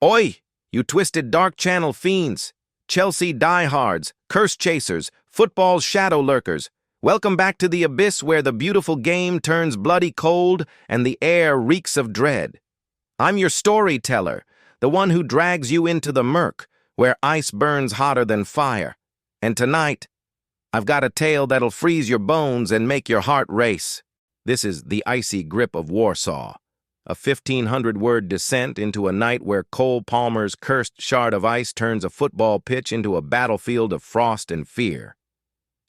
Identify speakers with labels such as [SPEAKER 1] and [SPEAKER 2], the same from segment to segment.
[SPEAKER 1] Oi, you twisted dark channel fiends, Chelsea diehards, curse chasers, football's shadow lurkers. Welcome back to the abyss where the beautiful game turns bloody cold and the air reeks of dread. I'm your storyteller, the one who drags you into the murk, where ice burns hotter than fire. And tonight, I've got a tale that'll freeze your bones and make your heart race. This is The Icy Grip of Warsaw, a 1,500-word descent into a night where Cole Palmer's cursed shard of ice turns a football pitch into a battlefield of frost and fear.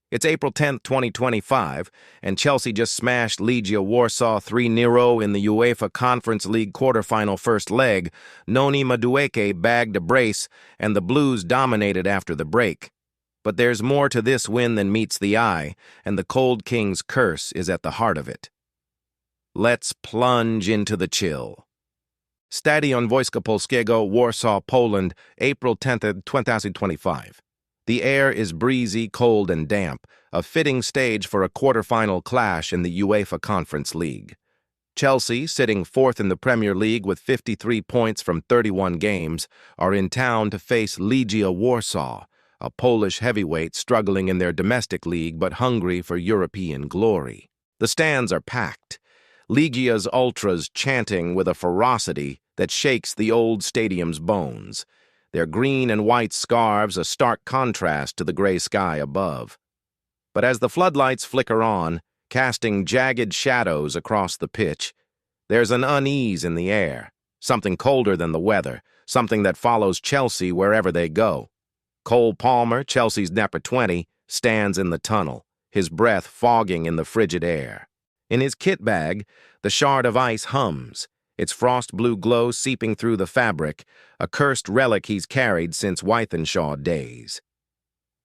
[SPEAKER 1] It's April 10th, 2025, and Chelsea just smashed Legia Warsaw 3-0 in the UEFA Conference League quarterfinal first leg. Noni Madueke bagged a brace, and the Blues dominated after the break. But there's more to this win than meets the eye, and the Cold King's curse is at the heart of it. Let's plunge into the chill. Stadion Wojska Polskiego, Warsaw, Poland, April 10th, 2025. The air is breezy, cold, and damp, a fitting stage for a quarterfinal clash in the UEFA Conference League. Chelsea, sitting fourth in the Premier League with 53 points from 31 games, are in town to face Legia Warsaw, a Polish heavyweight struggling in their domestic league but hungry for European glory. The stands are packed, Legia's ultras chanting with a ferocity that shakes the old stadium's bones, their green and white scarves a stark contrast to the gray sky above. But as the floodlights flicker on, casting jagged shadows across the pitch, there's an unease in the air, something colder than the weather, something that follows Chelsea wherever they go. Cole Palmer, Chelsea's number 20, stands in the tunnel, his breath fogging in the frigid air. In his kit bag, the shard of ice hums, its frost blue glow seeping through the fabric, a cursed relic he's carried since Wythenshawe days.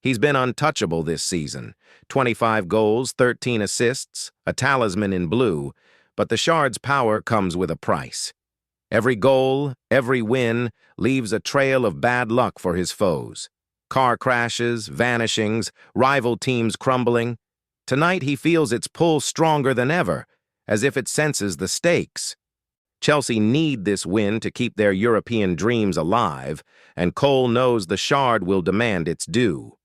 [SPEAKER 1] He's been untouchable this season, 25 goals, 13 assists, a talisman in blue, but the shard's power comes with a price. Every goal, every win, leaves a trail of bad luck for his foes. Car crashes, vanishings, rival teams crumbling. Tonight he feels its pull stronger than ever, as if it senses the stakes. Chelsea need this win to keep their European dreams alive, and Cole knows the shard will demand its due.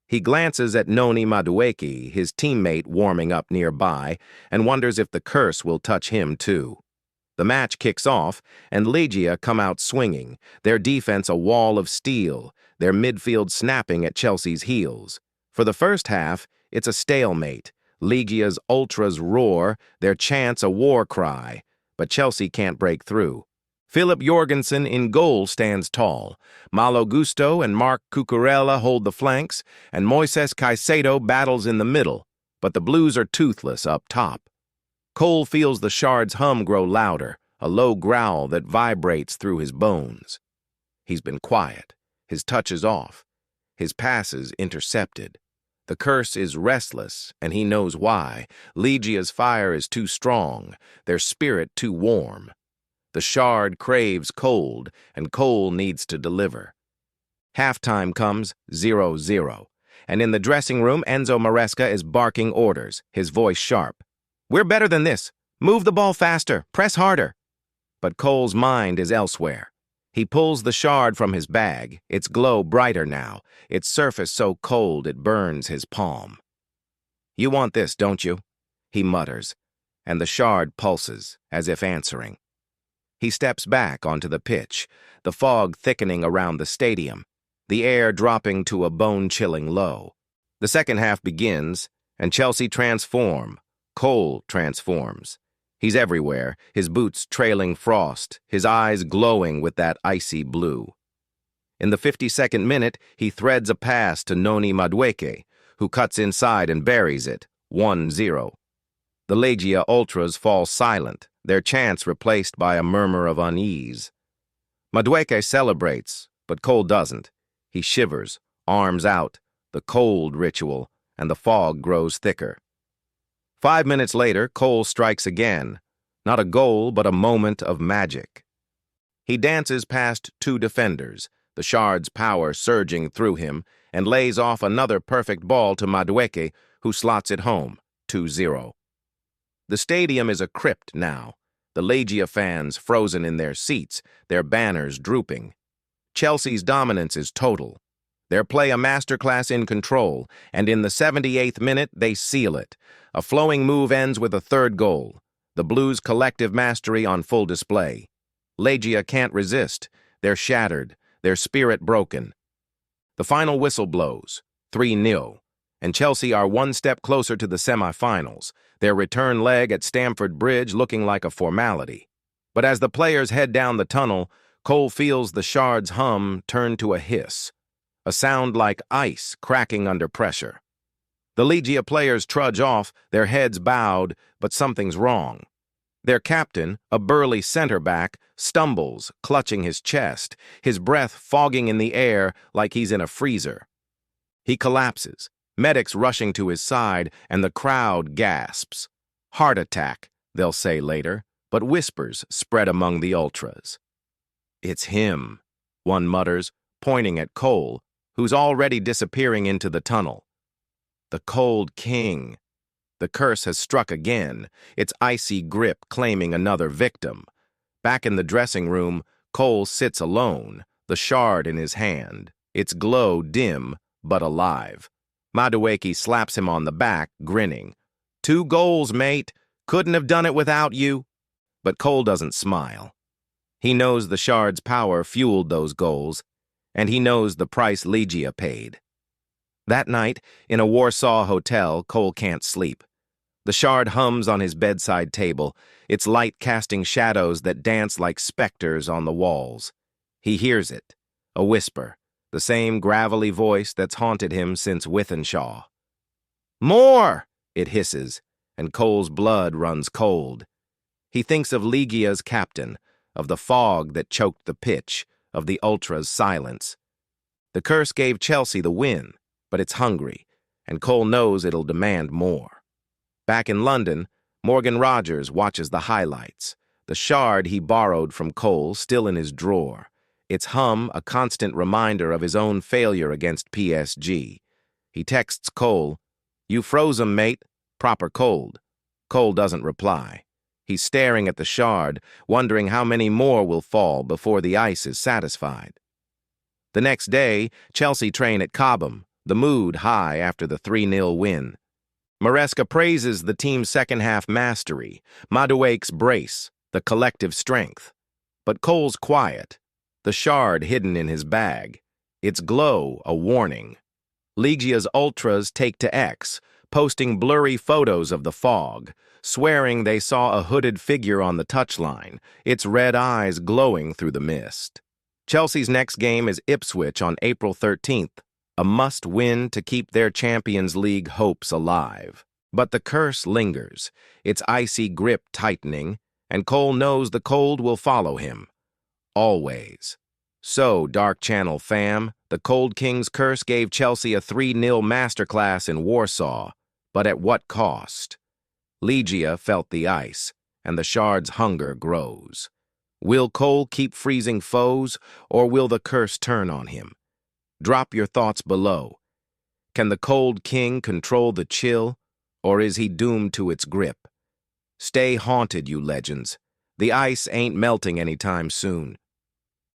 [SPEAKER 1] He glances at Noni Madueke, his teammate warming up nearby, and wonders if the curse will touch him too. The match kicks off, and Legia come out swinging, their defense a wall of steel, their midfield snapping at Chelsea's heels. For the first half, it's a stalemate. Legia's ultras roar, their chants a war cry, but Chelsea can't break through. Philip Jorgensen in goal stands tall. Malo Gusto and Marc Cucurella hold the flanks, and Moises Caicedo battles in the middle, but the Blues are toothless up top. Cole feels the shard's hum grow louder, a low growl that vibrates through his bones. He's been quiet, his touches off, his passes intercepted. The curse is restless, and he knows why. Legia's fire is too strong, their spirit too warm. The shard craves cold, and Cole needs to deliver. Halftime comes 0-0, and in the dressing room, Enzo Maresca is barking orders, his voice sharp. "We're better than this. Move the ball faster. Press harder." But Cole's mind is elsewhere. He pulls the shard from his bag, its glow brighter now, its surface so cold it burns his palm. "You want this, don't you?" he mutters, and the shard pulses, as if answering. He steps back onto the pitch, the fog thickening around the stadium, the air dropping to a bone-chilling low. The second half begins, and Chelsea transform. Cole transforms. He's everywhere, his boots trailing frost, his eyes glowing with that icy blue. In the 52nd minute, he threads a pass to Noni Madueke, who cuts inside and buries it, 1-0. The Legia ultras fall silent, their chants replaced by a murmur of unease. Madueke celebrates, but Cole doesn't. He shivers, arms out, the cold ritual, and the fog grows thicker. 5 minutes later, Cole strikes again. Not a goal, but a moment of magic. He dances past two defenders, the shard's power surging through him, and lays off another perfect ball to Madueke, who slots it home, 2-0. The stadium is a crypt now. The Legia fans frozen in their seats, their banners drooping. Chelsea's dominance is total. Their play a masterclass in control, and in the 78th minute, they seal it. A flowing move ends with a third goal. The Blues' collective mastery on full display. Legia can't resist. They're shattered, their spirit broken. The final whistle blows, 3-0, and Chelsea are one step closer to the semifinals, their return leg at Stamford Bridge looking like a formality. But as the players head down the tunnel, Cole feels the Shard's hum turn to a hiss, a sound like ice cracking under pressure. The Legia players trudge off, their heads bowed, but something's wrong. Their captain, a burly center-back, stumbles, clutching his chest, his breath fogging in the air like he's in a freezer. He collapses, medics rushing to his side, and the crowd gasps. Heart attack, they'll say later, but whispers spread among the ultras. It's him, one mutters, pointing at Cole, who's already disappearing into the tunnel. The Cold King. The curse has struck again, its icy grip claiming another victim. Back in the dressing room, Cole sits alone, the shard in his hand, its glow dim but alive. Madueke slaps him on the back, grinning. 2 goals, mate. Couldn't have done it without you. But Cole doesn't smile. He knows the shard's power fueled those goals, and he knows the price Legia paid. That night, in a Warsaw hotel, Cole can't sleep. The shard hums on his bedside table, its light casting shadows that dance like specters on the walls. He hears it, a whisper, the same gravelly voice that's haunted him since Wythenshawe. "More!" it hisses, and Cole's blood runs cold. He thinks of Legia's captain, of the fog that choked the pitch, of the ultras' silence. The curse gave Chelsea the win, but it's hungry, and Cole knows it'll demand more. Back in London, Morgan Rogers watches the highlights, the shard he borrowed from Cole still in his drawer, its hum a constant reminder of his own failure against PSG. He texts Cole, "You froze 'em, mate, proper cold." Cole doesn't reply. He's staring at the shard, wondering how many more will fall before the ice is satisfied. The next day, Chelsea train at Cobham, the mood high after the 3-0 win. Maresca praises the team's second-half mastery, Madueke's brace, the collective strength. But Cole's quiet, the shard hidden in his bag, its glow a warning. Legia's ultras take to X, posting blurry photos of the fog, swearing they saw a hooded figure on the touchline, its red eyes glowing through the mist. Chelsea's next game is Ipswich on April 13th, a must-win to keep their Champions League hopes alive. But the curse lingers, its icy grip tightening, and Cole knows the cold will follow him. Always. So, Dark Channel fam, the Cold King's curse gave Chelsea a 3-0 masterclass in Warsaw, but at what cost? Legia felt the ice, and the shard's hunger grows. Will Cole keep freezing foes, or will the curse turn on him? Drop your thoughts below. Can the Cold King control the chill, or is he doomed to its grip? Stay haunted, you legends. The ice ain't melting anytime soon.